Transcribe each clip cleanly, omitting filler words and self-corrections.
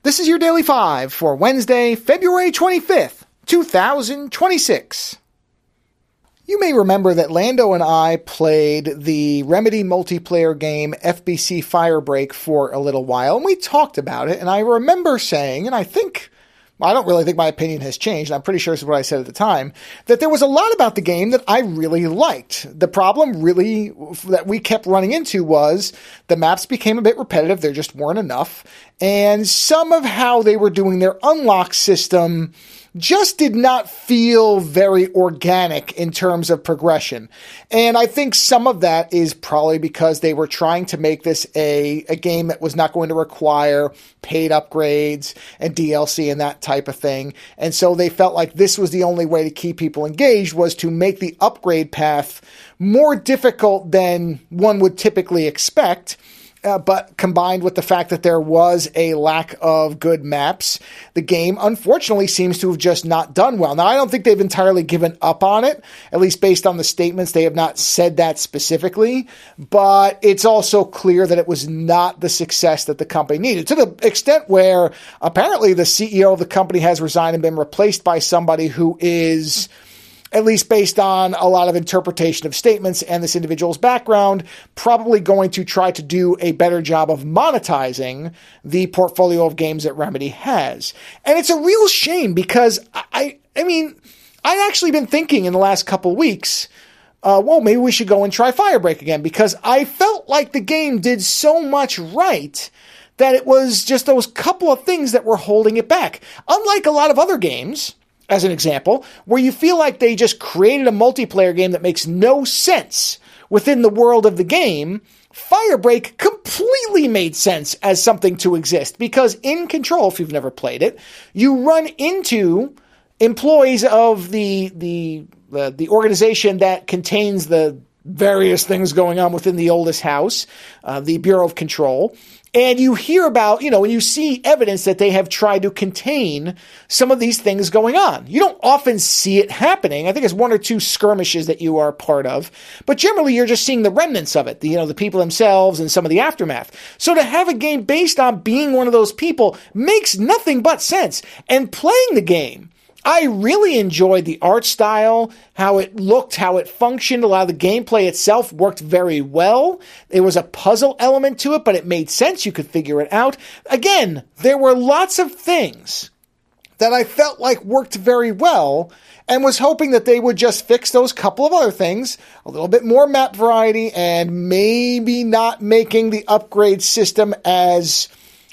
This is your Daily 5 for Wednesday, February 25th, 2026. You may remember that Lando and I played the Remedy multiplayer game FBC Firebreak for a little while, and we talked about it, and I remember saying, and I don't really think my opinion has changed, I'm pretty sure this is what I said at the time, that there was a lot about the game that I really liked. The problem really that we kept running into was the maps became a bit repetitive, there just weren't enough, and some of how they were doing their unlock system just did not feel very organic in terms of progression. And I think some of that is probably because they were trying to make this a game that was not going to require paid upgrades and DLC and that type of thing. And so they felt like this was the only way to keep people engaged, was to make the upgrade path more difficult than one would typically expect. But combined with the fact that there was a lack of good maps, the game unfortunately seems to have just not done well. Now, I don't think they've entirely given up on it, at least based on the statements. They have not said that specifically, but it's also clear that it was not the success that the company needed, to the extent where apparently the CEO of the company has resigned and been replaced by somebody who is, at least based on a lot of interpretation of statements and this individual's background, probably going to try to do a better job of monetizing the portfolio of games that Remedy has. And it's a real shame because, I mean, I'd actually been thinking in the last couple of weeks, well, maybe we should go and try Firebreak again, because I felt like the game did so much right that it was just those couple of things that were holding it back. Unlike a lot of other games, as an example, where you feel like they just created a multiplayer game that makes no sense within the world of the game, Firebreak completely made sense as something to exist, because in Control, if you've never played it, you run into employees of the organization that contains the various things going on within the oldest house, the Bureau of Control. And you hear about, and you see evidence that they have tried to contain some of these things going on. You don't often see it happening. I think it's one or two skirmishes that you are part of. But generally, you're just seeing the remnants of it, the people themselves and some of the aftermath. So to have a game based on being one of those people makes nothing but sense. And playing the game, I really enjoyed the art style, how it looked, how it functioned. A lot of the gameplay itself worked very well. There was a puzzle element to it, but it made sense. You could figure it out. Again, there were lots of things that I felt like worked very well, and was hoping that they would just fix those couple of other things, a little bit more map variety, and maybe not making the upgrade system as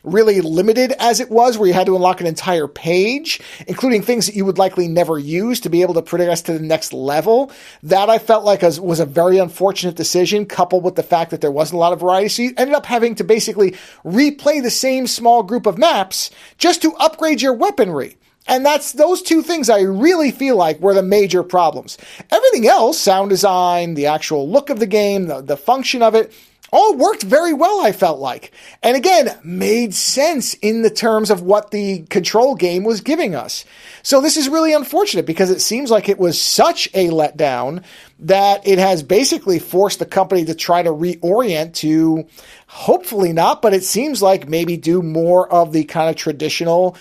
really limited as it was, where you had to unlock an entire page, including things that you would likely never use to be able to progress to the next level. That I felt like was a very unfortunate decision, coupled with the fact that there wasn't a lot of variety. So you ended up having to basically replay the same small group of maps just to upgrade your weaponry. And those two things I really feel like were the major problems. Everything else, sound design, the actual look of the game, the function of it, all worked very well, I felt like. And again, made sense in the terms of what the Control game was giving us. So this is really unfortunate, because it seems like it was such a letdown that it has basically forced the company to try to reorient to, hopefully not, but it seems like maybe do more of the kind of traditional,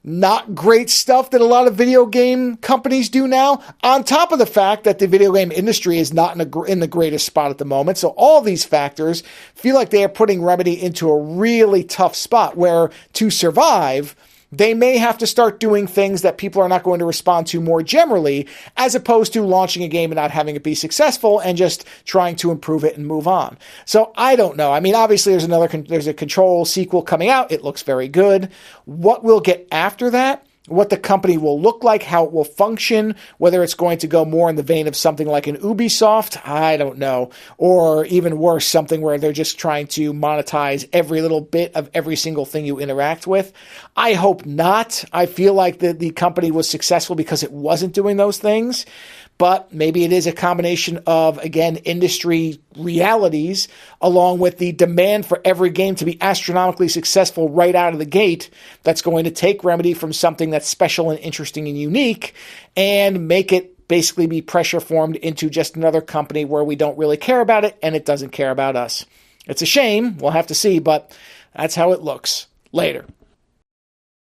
not great stuff that a lot of video game companies do now, on top of the fact that the video game industry is not in the greatest spot at the moment. So all these factors feel like they are putting Remedy into a really tough spot, where to survive, they may have to start doing things that people are not going to respond to more generally, as opposed to launching a game and not having it be successful and just trying to improve it and move on. So I don't know. I mean, obviously there's a Control sequel coming out. It looks very good. What we'll get after that, what the company will look like, how it will function, whether it's going to go more in the vein of something like an Ubisoft, I don't know. Or even worse, something where they're just trying to monetize every little bit of every single thing you interact with. I hope not. I feel like the company was successful because it wasn't doing those things. But maybe it is a combination of, again, industry realities, along with the demand for every game to be astronomically successful right out of the gate, that's going to take Remedy from something that's special and interesting and unique and make it basically be pressure formed into just another company where we don't really care about it and it doesn't care about us. It's a shame. We'll have to see, but that's how it looks. Later.